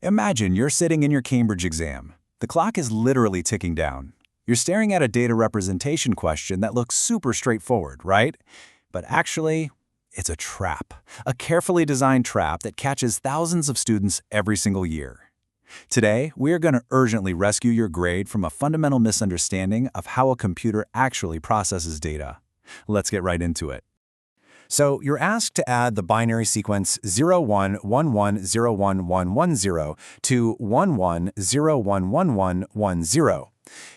Imagine you're sitting in your Cambridge exam. The clock is literally ticking down. You're staring at a data representation question that looks super straightforward, right? But actually, it's a trap. A carefully designed trap that catches thousands of students every single year. Today, we're going to urgently rescue your grade from a fundamental misunderstanding of how a computer actually processes data. Let's get right into it. So you're asked to add the binary sequence 0111011110 to 11011110.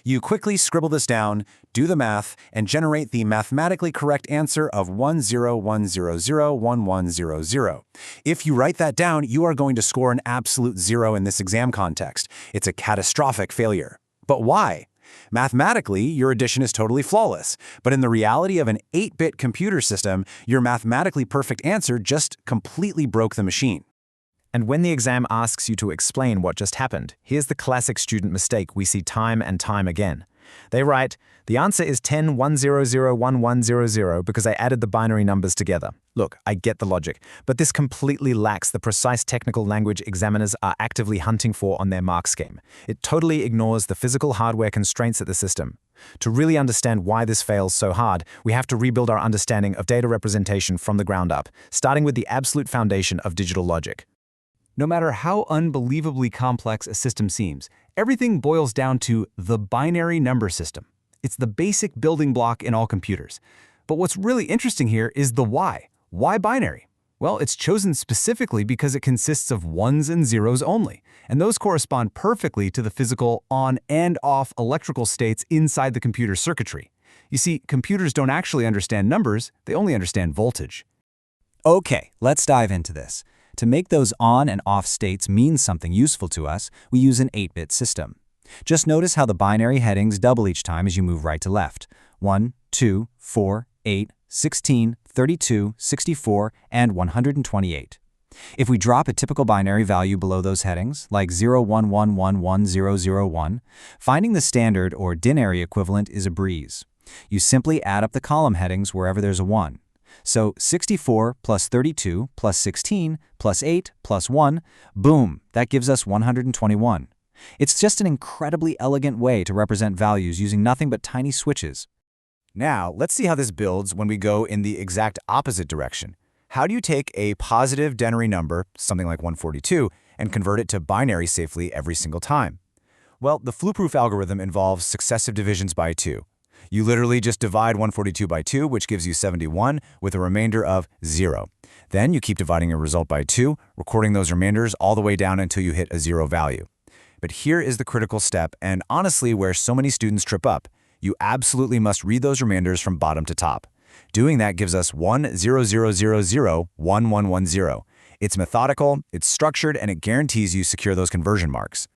You quickly scribble this down, do the math, and generate the mathematically correct answer of 10100110. If you write that down, you are going to score an absolute 0 in this exam context. It's a catastrophic failure. But why? Mathematically, your addition is totally flawless, but in the reality of an 8-bit computer system, your mathematically perfect answer just completely broke the machine. And when the exam asks you to explain what just happened, here's the classic student mistake we see time and time again. They write, the answer is 10100110 because I added the binary numbers together. Look, I get the logic, but this completely lacks the precise technical language examiners are actively hunting for on their mark scheme. It totally ignores the physical hardware constraints of the system. To really understand why this fails so hard, we have to rebuild our understanding of data representation from the ground up, starting with the absolute foundation of digital logic. No matter how unbelievably complex a system seems, everything boils down to the binary number system. It's the basic building block in all computers. But what's really interesting here is the why. Why binary? Well, it's chosen specifically because it consists of ones and zeros only, and those correspond perfectly to the physical on and off electrical states inside the computer circuitry. You see, computers don't actually understand numbers, they only understand voltage. Okay, let's dive into this. To make those on and off states mean something useful to us, we use an 8-bit system. Just notice how the binary headings double each time as you move right to left. 1, 2, 4, 8, 16, 32, 64, and 128. If we drop a typical binary value below those headings, like 011111001, finding the standard or dinary equivalent is a breeze. You simply add up the column headings wherever there's a 1. So 64 plus 32 plus 16 plus 8 plus 1, boom, that gives us 121. It's just an incredibly elegant way to represent values using nothing but tiny switches. Now, let's see how this builds when we go in the exact opposite direction. How do you take a positive denary number, something like 142, and convert it to binary safely every single time? Well, the flu-proof algorithm involves successive divisions by 2. You literally just divide 142 by 2, which gives you 71, with a remainder of 0. Then you keep dividing your result by 2, recording those remainders all the way down until you hit a 0 value. But here is the critical step, and honestly where so many students trip up. You absolutely must read those remainders from bottom to top. Doing that gives us 100001110. It's methodical, it's structured, and it guarantees you secure those conversion marks.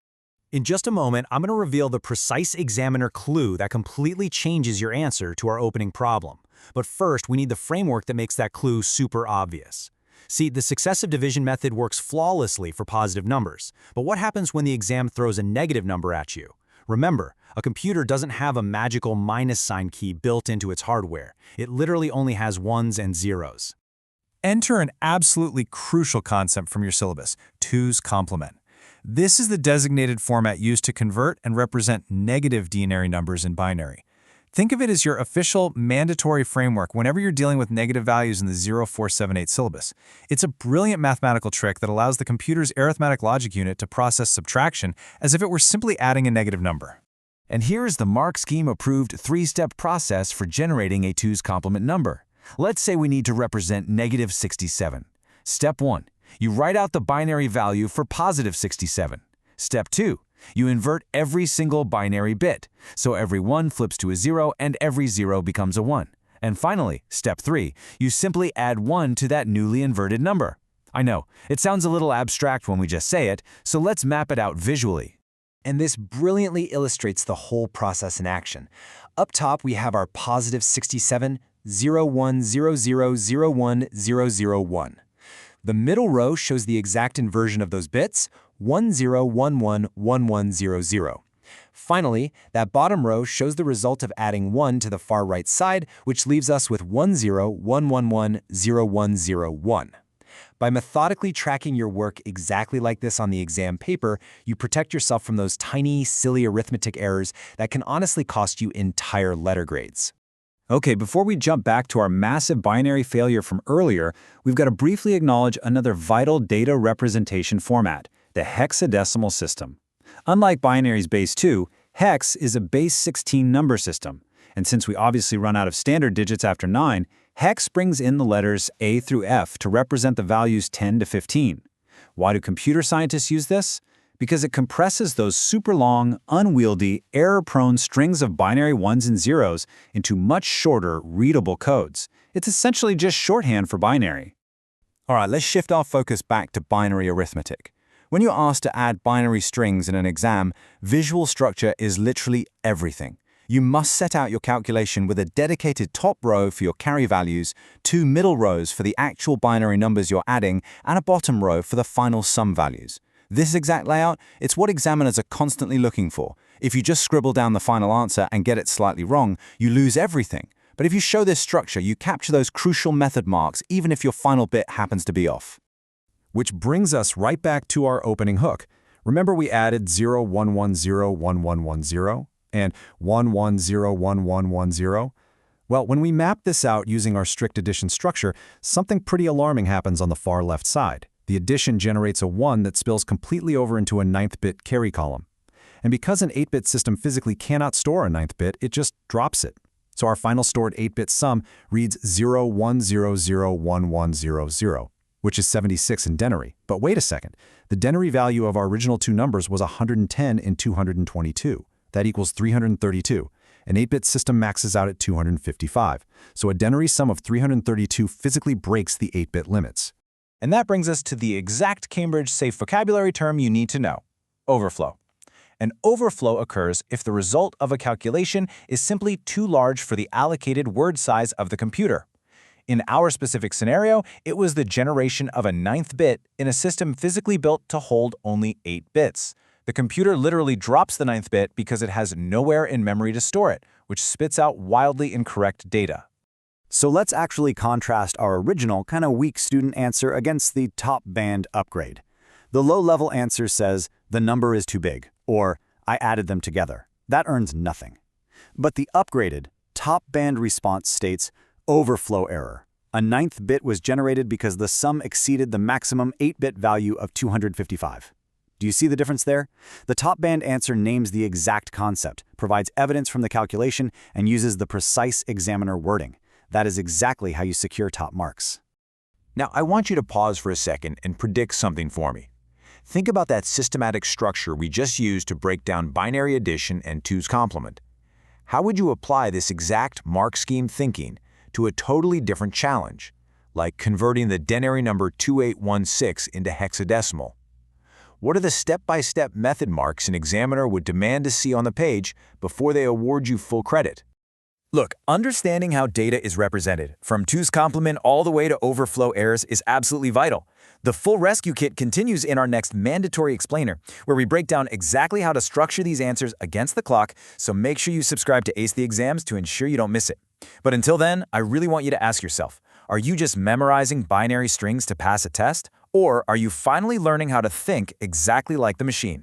In just a moment, I'm going to reveal the precise examiner clue that completely changes your answer to our opening problem. But first, we need the framework that makes that clue super obvious. See, the successive division method works flawlessly for positive numbers. But what happens when the exam throws a negative number at you? Remember, a computer doesn't have a magical minus sign key built into its hardware. It literally only has ones and zeros. Enter an absolutely crucial concept from your syllabus, 2's complement. This is the designated format used to convert and represent negative denary numbers in binary. Think of it as your official mandatory framework whenever you're dealing with negative values in the 0478 syllabus. It's a brilliant mathematical trick that allows the computer's arithmetic logic unit to process subtraction as if it were simply adding a negative number. And here is the mark scheme approved 3-step process for generating a 2's complement number. Let's say we need to represent negative 67. Step 1. You write out the binary value for positive 67. Step 2. You invert every single binary bit, so every 1 flips to a 0 and every 0 becomes a 1. And finally, step 3, you simply add 1 to that newly inverted number. I know, it sounds a little abstract when we just say it, so let's map it out visually. And this brilliantly illustrates the whole process in action. Up top, we have our positive 67, 0100011001. The middle row shows the exact inversion of those bits, 10111100. Finally, that bottom row shows the result of adding 1 to the far right side, which leaves us with 10111001. By methodically tracking your work exactly like this on the exam paper, you protect yourself from those tiny, silly arithmetic errors that can honestly cost you entire letter grades. Okay, before we jump back to our massive binary failure from earlier, we've got to briefly acknowledge another vital data representation format, the hexadecimal system. Unlike binary's base 2, hex is a base 16 number system. And since we obviously run out of standard digits after 9, hex brings in the letters A through F to represent the values 10 to 15. Why do computer scientists use this? Because it compresses those super long, unwieldy, error-prone strings of binary ones and zeros into much shorter, readable codes. It's essentially just shorthand for binary. All right, let's shift our focus back to binary arithmetic. When you're asked to add binary strings in an exam, visual structure is literally everything. You must set out your calculation with a dedicated top row for your carry values, 2 middle rows for the actual binary numbers you're adding, and a bottom row for the final sum values. This exact layout, it's what examiners are constantly looking for. If you just scribble down the final answer and get it slightly wrong, you lose everything. But if you show this structure, you capture those crucial method marks even if your final bit happens to be off. Which brings us right back to our opening hook. Remember we added 0, 1, 1, 0, 1, 1, 1, 0 and 1, 1, 0, 1, 1, 1, 0? Well, when we map this out using our strict addition structure, something pretty alarming happens on the far left side. The addition generates a 1 that spills completely over into a 9th bit carry column. And because an 8-bit system physically cannot store a 9th bit, it just drops it. So our final stored 8-bit sum reads 010011100, which is 76 in denary. But wait a second, the denary value of our original two numbers was 110 and 222. That equals 332. An 8-bit system maxes out at 255. So a denary sum of 332 physically breaks the 8-bit limits. And that brings us to the exact Cambridge-safe vocabulary term you need to know: overflow. An overflow occurs if the result of a calculation is simply too large for the allocated word size of the computer. In our specific scenario, it was the generation of a 9th bit in a system physically built to hold only 8 bits. The computer literally drops the 9th bit because it has nowhere in memory to store it, which spits out wildly incorrect data. So let's actually contrast our original, kind of weak student answer against the top band upgrade. The low-level answer says, the number is too big, or I added them together. That earns nothing. But the upgraded, top band response states, overflow error. A 9th bit was generated because the sum exceeded the maximum 8-bit value of 255. Do you see the difference there? The top band answer names the exact concept, provides evidence from the calculation, and uses the precise examiner wording. That is exactly how you secure top marks. Now, I want you to pause for a second and predict something for me. Think about that systematic structure we just used to break down binary addition and 2's complement. How would you apply this exact mark scheme thinking to a totally different challenge, like converting the denary number 2816 into hexadecimal? What are the step-by-step method marks an examiner would demand to see on the page before they award you full credit? Look, understanding how data is represented, from 2's complement all the way to overflow errors, is absolutely vital. The full rescue kit continues in our next mandatory explainer, where we break down exactly how to structure these answers against the clock, so make sure you subscribe to Ace the Exams to ensure you don't miss it. But until then, I really want you to ask yourself, are you just memorizing binary strings to pass a test? Or are you finally learning how to think exactly like the machine?